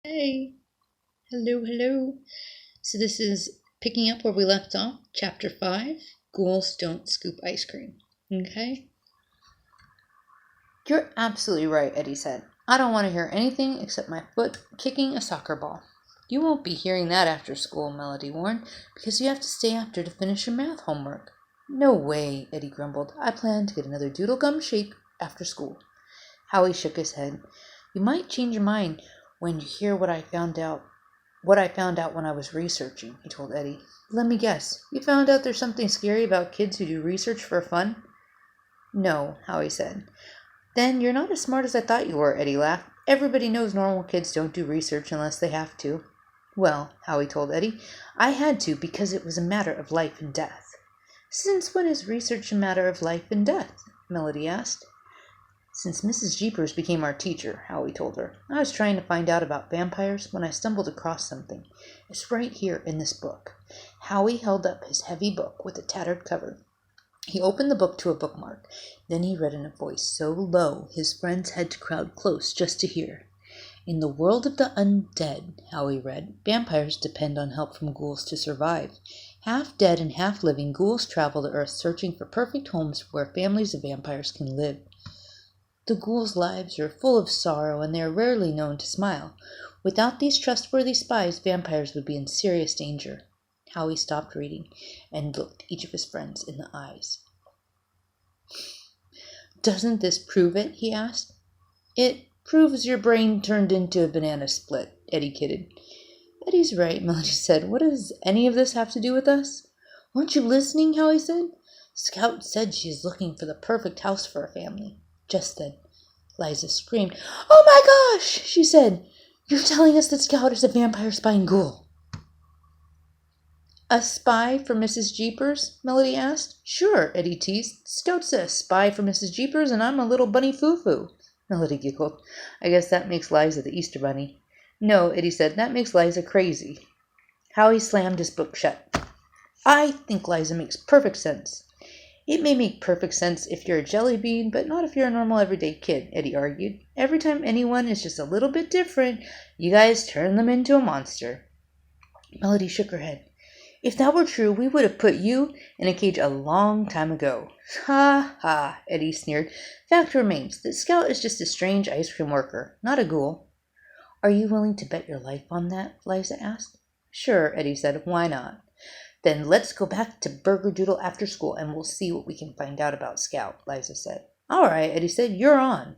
Hey, hello. So this is picking up where we left off, chapter 5, Ghouls Don't Scoop Ice Cream. Okay? You're absolutely right, Eddie said. I don't want to hear anything except my foot kicking a soccer ball. You won't be hearing that after school, Melody warned, because you have to stay after to finish your math homework. No way, Eddie grumbled. I plan to get another doodle gum shake after school. Howie shook his head. You might change your mind when you hear what I found out when I was researching, he told Eddie. Let me guess. You found out there's something scary about kids who do research for fun? No, Howie said. Then you're not as smart as I thought you were, Eddie laughed. Everybody knows normal kids don't do research unless they have to. Well, Howie told Eddie, I had to because it was a matter of life and death. Since when is research a matter of life and death? Melody asked. Since Mrs. Jeepers became our teacher, Howie told her. I was trying to find out about vampires when I stumbled across something. It's right here in this book. Howie held up his heavy book with a tattered cover. He opened the book to a bookmark. Then he read in a voice so low his friends had to crowd close just to hear. In the world of the undead, Howie read, vampires depend on help from ghouls to survive. Half dead and half living, ghouls travel the earth searching for perfect homes where families of vampires can live. The ghouls' lives are full of sorrow, and they are rarely known to smile. Without these trustworthy spies, vampires would be in serious danger. Howie stopped reading and looked each of his friends in the eyes. Doesn't this prove it? He asked. It proves your brain turned into a banana split, Eddie kidded. Eddie's right, Melody said. What does any of this have to do with us? Weren't you listening? Howie said. Scout said she is looking for the perfect house for a family. Just then, Liza screamed. Oh my gosh, she said. You're telling us that Scout is a vampire spying ghoul. A spy for Mrs. Jeepers? Melody asked. Sure, Eddie teased. Scout's a spy for Mrs. Jeepers, and I'm a little bunny foo-foo. Melody giggled. I guess that makes Liza the Easter bunny. No, Eddie said, that makes Liza crazy. Howie slammed his book shut. I think Liza makes perfect sense. It may make perfect sense if you're a jelly bean, but not if you're a normal everyday kid, Eddie argued. Every time anyone is just a little bit different, you guys turn them into a monster. Melody shook her head. If that were true, we would have put you in a cage a long time ago. Ha ha, Eddie sneered. Fact remains that Scout is just a strange ice cream worker, not a ghoul. Are you willing to bet your life on that? Liza asked. Sure, Eddie said. Why not? Then let's go back to Burgerdoodle after school and we'll see what we can find out about Scout, Liza said. All right, Eddie said. You're on.